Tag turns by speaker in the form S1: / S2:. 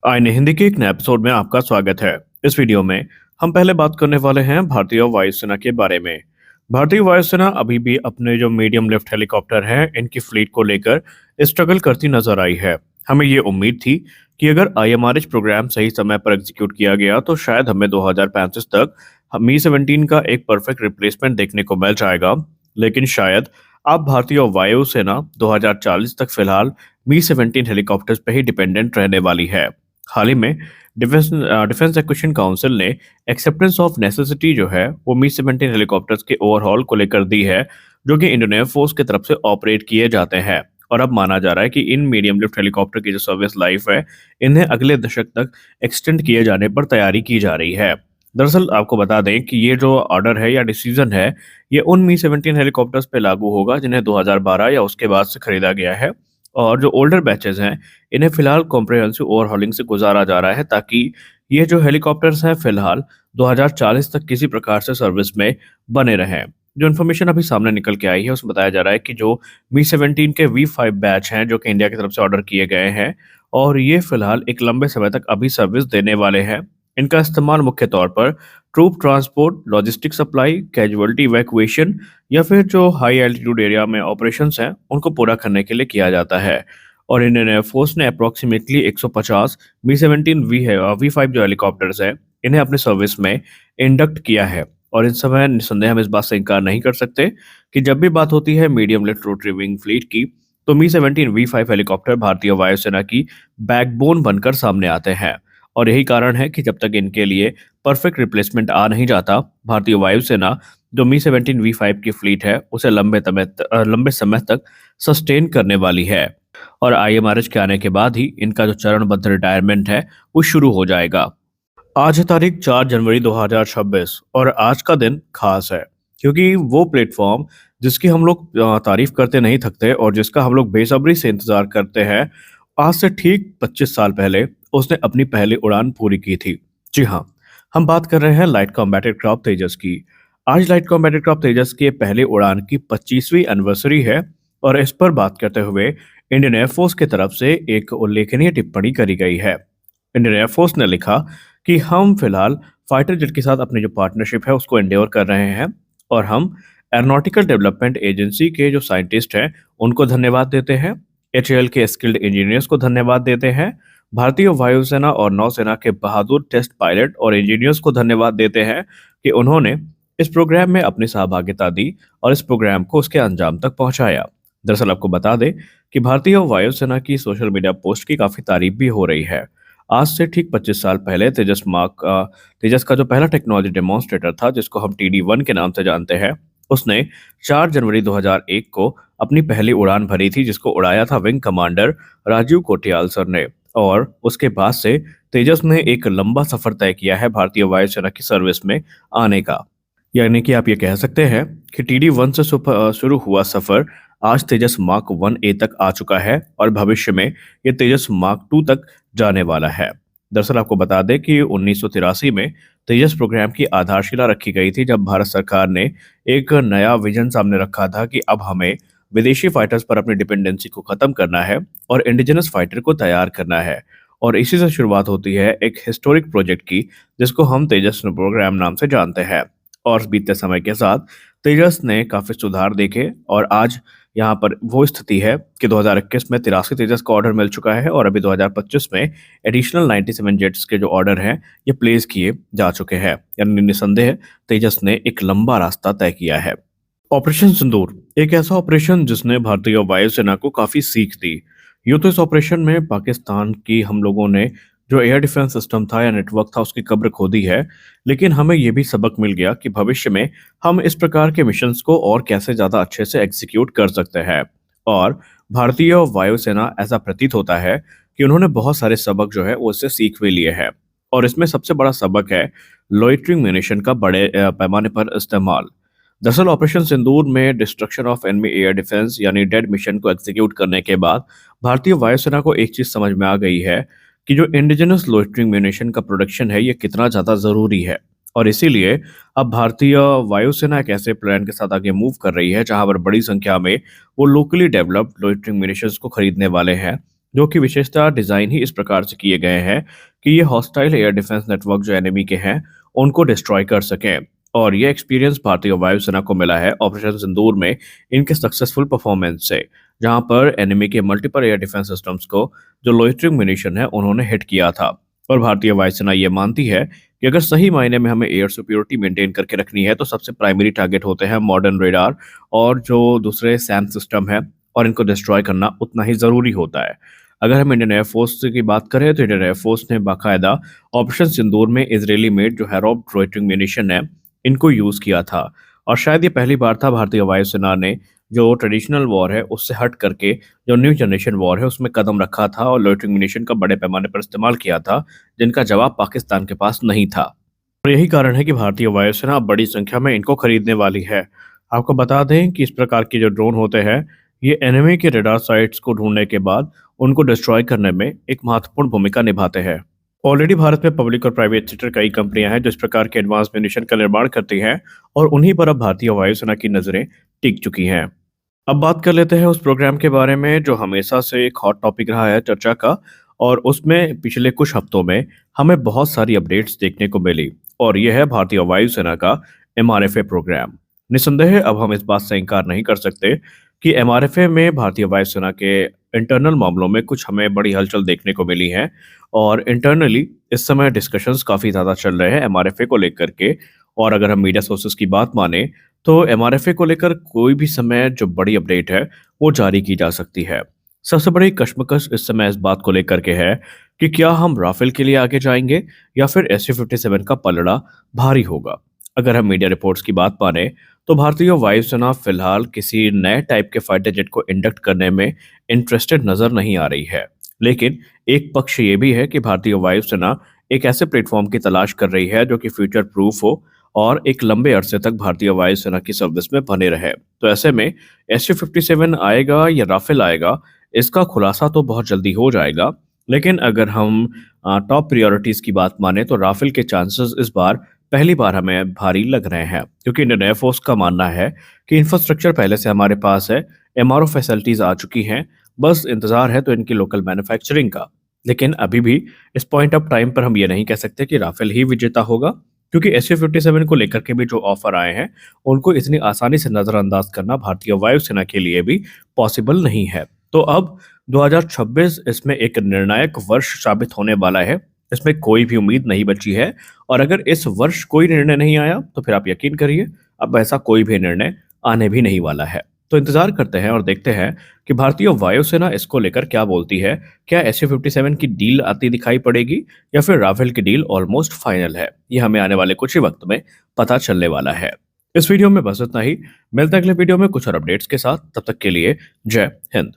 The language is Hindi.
S1: आईने हिंदी के एक नए एपिसोड में आपका स्वागत है। इस वीडियो में हम पहले बात करने वाले हैं भारतीय वायुसेना के बारे में। भारतीय वायुसेना अभी भी अपने जो मीडियम लिफ्ट हेलीकॉप्टर हैं इनकी फ्लीट को लेकर स्ट्रगल करती नजर आई है। हमें ये उम्मीद थी कि अगर आईएमआरएच प्रोग्राम सही समय पर एग्जीक्यूट किया गया तो शायद हमें 2035 तक मी-17 का एक परफेक्ट रिप्लेसमेंट देखने को मिल जाएगा। लेकिन शायद अब भारतीय वायुसेना 2040 तक फिलहाल मी-17 हेलीकॉप्टर्स पे ही डिपेंडेंट रहने वाली है। हाल ही में डिफेंस एक्विजिशन काउंसिल ने एक्सेप्टेंस ऑफ नेसेसिटी जो है वो मी-17 हेलीकॉप्टर्स के ओवरहॉल को लेकर दी है, जो कि इंडियन एयरफोर्स की तरफ से ऑपरेट किए जाते हैं। और अब माना जा रहा है कि इन मीडियम लिफ्ट हेलीकॉप्टर की जो सर्विस लाइफ है इन्हें अगले दशक तक एक्सटेंड किए जाने पर तैयारी की जा रही है। दरअसल आपको बता दें कि ये जो ऑर्डर है या डिसीजन है ये उन मी-17 हेलीकॉप्टर्स पे लागू होगा जिन्हें 2012 या उसके बाद से खरीदा गया है। और जो ओल्डर बैचेस हैं इन्हें फिलहाल कॉम्प्रिहेंसिव ओवरहॉलिंग से गुजारा जा रहा है, ताकि ये जो हेलीकॉप्टर्स हैं फिलहाल 2040 तक किसी प्रकार से सर्विस में बने रहें। जो इन्फॉर्मेशन अभी सामने निकल के आई है उसमें बताया जा रहा है कि जो मी-17 के वी-5 बैच हैं जो कि इंडिया की तरफ से ऑर्डर किए गए हैं और ये फिलहाल एक लंबे समय तक अभी सर्विस देने वाले हैं। इनका इस्तेमाल मुख्य तौर पर troop transport, logistic supply, casualty evacuation या फिर जो हाई एल्टीट्यूड एरिया में ऑपरेशंस हैं उनको पूरा करने के लिए किया जाता है। और इंडियन एयरफोर्स ने अप्रॉक्सीमेटली 150 मी-17 वी-5 जो हेलीकॉप्टर्स हैं इन्हें अपने सर्विस में इंडक्ट किया है। और इस समय निस्संदेह हम इस बात से इनकार नहीं कर सकते कि जब भी बात होती है medium lift rotary wing fleet की तो मी-17 वी-5 हेलीकॉप्टर भारतीय वायुसेना की बैकबोन बनकर सामने आते हैं। और यही कारण है कि जब तक इनके लिए परफेक्ट रिप्लेसमेंट आ नहीं जाता, भारतीय वायुसेना जो मी-17 वी-5 की फ्लीट है उसे लंबे समय तक सस्टेन करने वाली है। और आईएमआरएच के आने के बाद ही इनका जो चरणबद्ध रिटायरमेंट है वो शुरू हो जाएगा। आज है तारीख 4 जनवरी 2026 और आज का दिन खास है क्योंकि वो प्लेटफॉर्म जिसकी हम लोग तारीफ करते नहीं थकते और जिसका हम लोग बेसब्री से इंतजार करते हैं, आज से ठीक 25 साल पहले उसने अपनी पहली उड़ान पूरी की थी। जी हाँ, हम बात कर रहे हैं लाइट कॉम्बैट एयरक्राफ्ट तेजस की। आज लाइट कॉम्बैट एयरक्राफ्ट तेजस की पहली उड़ान की 25वीं एनिवर्सरी है और इस पर बात करते हुए इंडियन एयरफोर्स की तरफ से एक उल्लेखनीय टिप्पणी करी गई है। इंडियन एयरफोर्स ने लिखा कि हम फिलहाल फाइटर जेट के साथ अपनी जो पार्टनरशिप है उसको एंडेवर कर रहे हैं और हम एरोनॉटिकल डेवलपमेंट एजेंसी के जो साइंटिस्ट हैं उनको धन्यवाद देते हैं, एचएएल के स्किल्ड इंजीनियर्स को धन्यवाद देते हैं, भारतीय वायुसेना और नौसेना के बहादुर टेस्ट पायलट और इंजीनियर्स को धन्यवाद देते हैं कि उन्होंने इस प्रोग्राम में अपनी सहभागिता दी और इस प्रोग्राम को उसके अंजाम तक पहुंचाया। दरअसल आपको बता दें कि भारतीय वायुसेना की सोशल मीडिया पोस्ट की काफ़ी तारीफ भी हो रही है। आज से ठीक 25 साल पहले तेजस का जो पहला टेक्नोलॉजी डेमोन्स्ट्रेटर था जिसको हम TD-1 के नाम से जानते हैं, उसने 4 जनवरी 2001 को अपनी पहली उड़ान भरी थी जिसको उड़ाया था wing commander Rajiv Kotiyal sir ने। और उसके बाद से तेजस ने एक लंबा सफर तय किया है भारतीय वायुसेना की सर्विस में आने का। यानी कि आप ये कह सकते हैं कि TD-1 से शुरू हुआ सफर आज तेजस मार्क 1A तक आ चुका है और भविष्य में ये तेजस मार्क 2 तक जाने वाला है। दरअसल आपको बता दें कि 1983 में तेजस प्रोग्राम की आधारशिला रखी गई थी जब भारत सरकार ने एक नया विजन सामने रखा था कि अब हमें विदेशी फाइटर्स पर अपनी डिपेंडेंसी को खत्म करना है और इंडिजिनस फाइटर को तैयार करना है। और इसी से शुरुआत होती है एक हिस्टोरिक प्रोजेक्ट की जिसको हम तेजस प्रोग्राम नाम से जानते हैं। और बीतते समय के साथ तेजस ने काफी सुधार देखे और आज यहाँ पर वो स्थिति है कि 2021 में 83 तेजस का ऑर्डर मिल चुका है और अभी 2025 में एडिशनल 97 जेट्स के जो ऑर्डर हैं ये प्लेस किए जा चुके हैं। यानी निसंदेह तेजस ने एक लंबा रास्ता तय किया है। ऑपरेशन सिंदूर एक ऐसा ऑपरेशन जिसने भारतीय वायुसेना को काफी सीख दी। यूं तो इस ऑपरेशन में पाकिस्तान की हम लोगों ने जो एयर डिफेंस सिस्टम था या नेटवर्क था उसकी कब्र खोदी है, लेकिन हमें यह भी सबक मिल गया कि भविष्य में हम इस प्रकार के मिशंस को और कैसे ज़्यादा अच्छे से एग्जीक्यूट कर सकते हैं। और भारतीय वायुसेना ऐसा प्रतीत होता है कि उन्होंने बहुत सारे सबक जो है वो उससे सीख भी लिए हैं। और इसमें सबसे बड़ा सबक है लोइटरिंग म्यूनिशन का बड़े पैमाने पर इस्तेमाल। दरअसल ऑपरेशन सिंदूर में destruction of enemy air defence यानी डेड मिशन को एग्जीक्यूट करने के बाद भारतीय वायुसेना को एक चीज समझ में आ गई है कि जो इंडिजिनस लोइटरिंग म्यूनिशन का प्रोडक्शन है ये कितना ज़्यादा ज़रूरी है। और इसीलिए अब भारतीय वायुसेना एक ऐसे प्लान के साथ आगे मूव कर रही है जहां पर बड़ी संख्या में वो लोकली डेवलप्ड लोइटरिंग म्यूनिशंस को खरीदने वाले हैं, जो कि विशेषतः डिजाइन ही इस प्रकार से किए गए हैं कि ये हॉस्टाइल एयर डिफेंस नेटवर्क जो एनिमी के हैं उनको डिस्ट्रॉय कर सकें। और ये एक्सपीरियंस भारतीय वायुसेना को मिला है ऑपरेशन सिंदूर में इनके सक्सेसफुल परफॉर्मेंस से, जहां पर एनिमी के मल्टीपल एयर डिफेंस सिस्टम्स को जो लोइटरिंग म्यूनिशन है उन्होंने हिट किया था। और भारतीय वायुसेना ये मानती है कि अगर सही मायने में हमें एयर सिक्योरिटी मेंटेन करके रखनी है तो सबसे प्राइमरी टारगेट होते हैं मॉडर्न रेडार और जो दूसरे सैम सिस्टम है, और इनको डिस्ट्रॉय करना उतना ही ज़रूरी होता है। अगर हम इंडियन एयरफोर्स की बात करें तो इंडियन एयरफोर्स ने बाकायदा ऑपरेशन सिंदूर में इजरायली मेड जो हेरोप लोइटरिंग म्यूनिशन है इनको यूज़ किया था। और शायद ये पहली बार था भारतीय वायुसेना ने जो ट्रेडिशनल वॉर है उससे हट करके जो न्यू जनरेशन वॉर है उसमें कदम रखा था और लोइटरिंग म्यूनिशन का बड़े पैमाने पर इस्तेमाल किया था, जिनका जवाब पाकिस्तान के पास नहीं था। और यही कारण है कि भारतीय वायुसेना अब बड़ी संख्या में इनको खरीदने वाली है। आपको बता दें कि इस प्रकार के जो ड्रोन होते हैं ये एनिमी के रडार साइट्स को ढूंढने के बाद उनको डिस्ट्रॉय करने में एक महत्वपूर्ण भूमिका निभाते हैं। ऑलरेडी भारत में पब्लिक और प्राइवेट सेक्टर कई कंपनियां हैं जो इस प्रकार के एडवांस म्यूनिशन का निर्माण करती हैं, और उन्हीं पर अब भारतीय वायुसेना की नजरें टिक चुकी हैं। अब बात कर लेते हैं उस प्रोग्राम के बारे में जो हमेशा से एक हॉट टॉपिक रहा है चर्चा का, और उसमें पिछले कुछ हफ्तों में हमें बहुत सारी अपडेट्स देखने को मिली, और यह है भारतीय वायुसेना का एमआरएफए प्रोग्राम। निसंदेह अब हम इस बात से इनकार नहीं कर सकते कि एमआरएफए में भारतीय वायुसेना के इंटरनल मामलों में कुछ हमें बड़ी हलचल देखने को मिली है। और इंटरनली इस समय डिस्कशंस काफ़ी ज़्यादा चल रहे हैं एमआरएफए को लेकर के। और अगर हम मीडिया सोर्सेज की बात माने तो एमआरएफए को लेकर कोई भी समय जो बड़ी अपडेट है वो जारी की जा सकती है। सबसे बड़ी कश्मकश इस समय इस बात को लेकर के है कि क्या हम राफेल के लिए आगे जाएंगे या फिर SU-57 का पलड़ा भारी होगा। अगर हम मीडिया रिपोर्ट्स की बात माने तो भारतीय वायुसेना फिलहाल किसी नए टाइप के फाइटर जेट को इंडक्ट करने में इंटरेस्टेड नजर नहीं आ रही है। लेकिन एक पक्ष ये भी है कि भारतीय वायुसेना एक ऐसे प्लेटफॉर्म की तलाश कर रही है जो कि फ्यूचर प्रूफ हो और एक लंबे अरसे तक भारतीय वायुसेना की सर्विस में बने रहे। तो ऐसे में SU-57 आएगा या राफेल आएगा, इसका खुलासा तो बहुत जल्दी हो जाएगा। लेकिन अगर हम टॉप प्रायोरिटीज की बात माने तो राफेल के चांसेस इस बार पहली बार हमें भारी लग रहे हैं, क्योंकि इंडियन एयरफोर्स का मानना है कि इंफ्रास्ट्रक्चर पहले से हमारे पास है, एमआरओ फैसिलिटीज आ चुकी हैं, बस इंतजार है तो इनकी लोकल मैन्युफैक्चरिंग का। लेकिन अभी भी इस पॉइंट ऑफ टाइम पर हम ये नहीं कह सकते कि राफेल ही विजेता होगा, क्योंकि SU-57 को लेकर के भी जो ऑफर आए हैं उनको इतनी आसानी से नजरअंदाज करना भारतीय वायुसेना के लिए भी पॉसिबल नहीं है। तो अब 2026 इसमें एक निर्णायक वर्ष साबित होने वाला है, इसमें कोई भी उम्मीद नहीं बची है। और अगर इस वर्ष कोई निर्णय नहीं आया तो फिर आप यकीन करिए अब ऐसा कोई भी निर्णय आने भी नहीं वाला है। तो इंतजार करते हैं और देखते हैं कि भारतीय वायुसेना इसको लेकर क्या बोलती है। क्या SU-57 की डील आती दिखाई पड़ेगी या फिर राफेल की डील ऑलमोस्ट फाइनल है, ये हमें आने वाले कुछ ही वक्त में पता चलने वाला है। इस वीडियो में बस इतना ही। मिलते हैं अगले वीडियो में कुछ और अपडेट्स के साथ। तब तक के लिए जय हिंद।